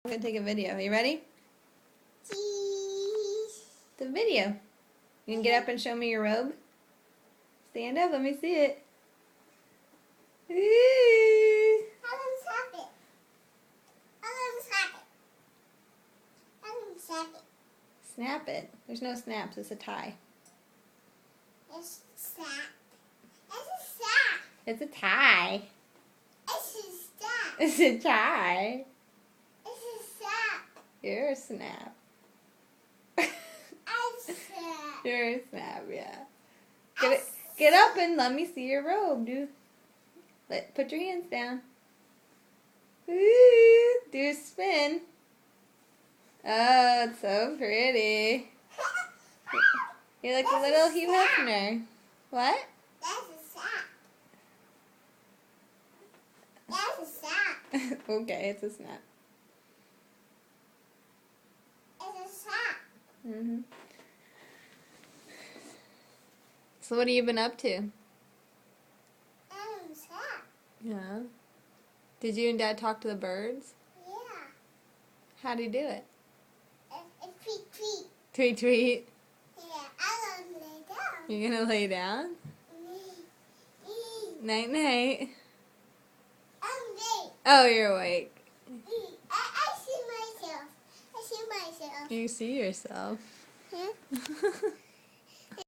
I'm gonna take a video. Are you ready? Cheese. The video. You can get up and show me your robe. Stand up, let me see it. Ooh. I want to snap it. I want to snap it. I want to snap it. Snap it. There's no snaps, it's a tie. It's snap. It's a snap. It's a tie. It's a snap. It's a tie. It's a snap. You're a snap. I snap. You're a snap, yeah. Get up and let me see your robe, dude. Put your hands down. Ooh, do a spin. Oh, it's so pretty. You're like a little Hugh Hefner. What? That's a snap. That's a snap. Okay, it's a snap. It's a snap. So what have you been up to? I'm a snap. Yeah. Did you and Dad talk to the birds? Yeah. How'd you do it? It's tweet tweet. Tweet tweet. Yeah, I want to lay down. You're gonna lay down? Night night. I'm late. Oh, you're awake. I see myself. I see myself. You see yourself. Huh?